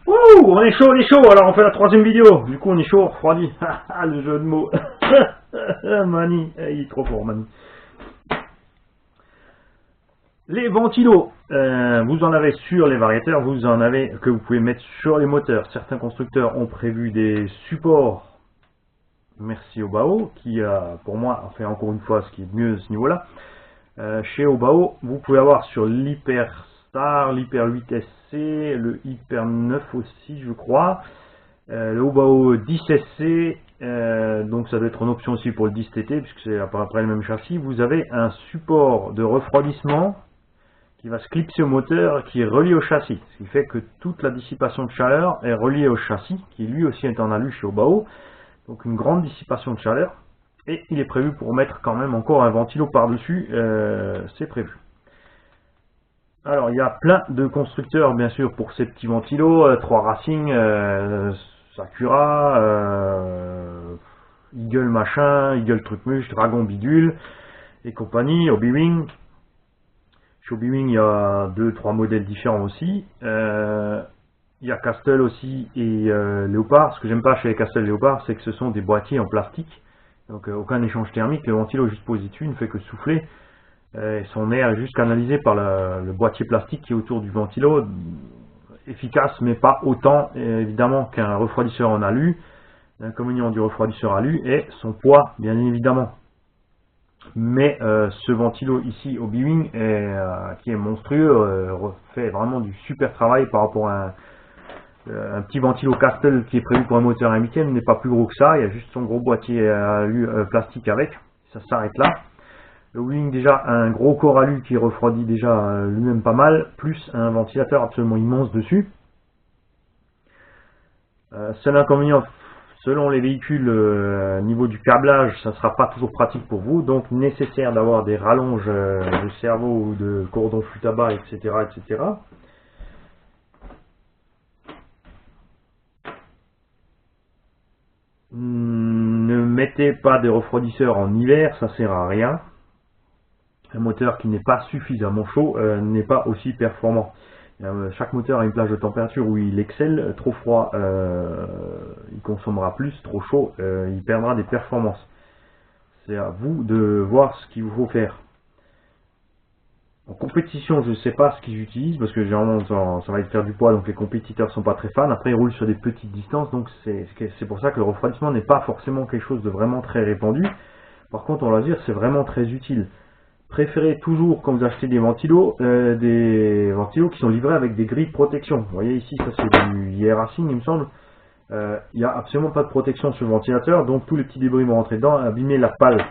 Ouh, on est chaud, alors on fait la troisième vidéo. Du coup on est chaud, refroidi. Le jeu de mots. Mani, il est trop fort Mani. Les ventilos, vous en avez sur les variateurs, vous en avez que vous pouvez mettre sur les moteurs. Certains constructeurs ont prévu des supports. Merci Obao, qui pour moi a fait encore une fois ce qui est mieux à ce niveau-là. Chez Obao, vous pouvez avoir sur l'Hyperstar, l'Hyper 8SC, le Hyper 9 aussi je crois, le Obao 10SC, donc ça doit être une option aussi pour le 10TT puisque c'est à peu près le même châssis. Vous avez un support de refroidissement qui va se clipser au moteur, qui est relié au châssis, ce qui fait que toute la dissipation de chaleur est reliée au châssis, qui lui aussi est en alu chez Obao, donc une grande dissipation de chaleur, et il est prévu pour mettre quand même encore un ventilo par-dessus, c'est prévu. Alors il y a plein de constructeurs bien sûr pour ces petits ventilos, 3 Racing, Sakura, Eagle machin, Eagle trucmuche, Dragon bidule, et compagnie, Hobby-Wing. Chez Hobby-Wing, il y a 2-3 modèles différents aussi. Il y a Castle aussi et Léopard. Ce que j'aime pas chez les Castle Léopard, c'est que ce sont des boîtiers en plastique. Donc aucun échange thermique. Le ventilo juste posé dessus ne fait que souffler. Son air est juste canalisé par le boîtier plastique qui est autour du ventilo. Efficace, mais pas autant évidemment qu'un refroidisseur en alu. L'inconvénient du refroidisseur alu est son poids, bien évidemment. Mais ce ventilo ici au Hobby-Wing qui est monstrueux, fait vraiment du super travail par rapport à un petit ventilo Castle qui est prévu pour un moteur 1/8, n'est pas plus gros que ça, il y a juste son gros boîtier alu plastique avec, ça s'arrête là. Le Hobby-Wing déjà un gros corps alu qui refroidit déjà lui-même pas mal, plus un ventilateur absolument immense dessus. Seul inconvénient, selon les véhicules, niveau du câblage, ça ne sera pas toujours pratique pour vous, donc nécessaire d'avoir des rallonges de cerveau ou de cordon flûte à bas, etc., etc. Ne mettez pas des refroidisseurs en hiver, ça sert à rien. Un moteur qui n'est pas suffisamment chaud n'est pas aussi performant. Chaque moteur a une plage de température où il excelle, trop froid il consommera plus, trop chaud il perdra des performances. C'est à vous de voir ce qu'il vous faut faire. En compétition, je ne sais pas ce qu'ils utilisent parce que généralement ça va faire du poids, donc les compétiteurs sont pas très fans. Après ils roulent sur des petites distances, donc c'est pour ça que le refroidissement n'est pas forcément quelque chose de vraiment très répandu. Par contre en loisir c'est vraiment très utile. Préférez toujours quand vous achetez des ventilos qui sont livrés avec des grilles de protection. Vous voyez ici, ça c'est du IR Racing il me semble. Il n'y a absolument pas de protection sur le ventilateur, donc tous les petits débris vont rentrer dedans, abîmer la pale.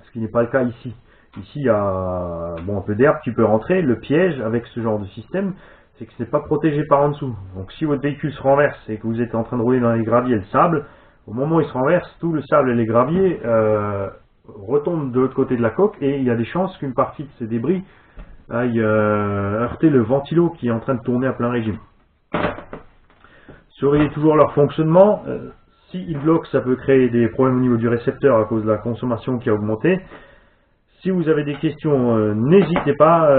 Ce qui n'est pas le cas ici. Ici il y a un peu d'herbe qui peut rentrer. Le piège avec ce genre de système, c'est que c'est pas protégé par en dessous. Donc si votre véhicule se renverse et que vous êtes en train de rouler dans les graviers et le sable, au moment où il se renverse, tout le sable et les graviers retombe de l'autre côté de la coque et il y a des chances qu'une partie de ces débris aille heurter le ventilo qui est en train de tourner à plein régime. Surveillez toujours leur fonctionnement. S'ils bloquent, ça peut créer des problèmes au niveau du récepteur à cause de la consommation qui a augmenté. Si vous avez des questions, n'hésitez pas,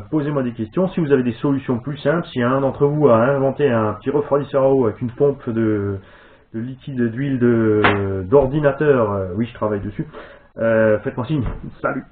posez-moi des questions. Si vous avez des solutions plus simples, si un d'entre vous a inventé un petit refroidisseur à eau avec une pompe de liquide d'huile d'ordinateur, oui je travaille dessus. Faites-moi signe. Salut!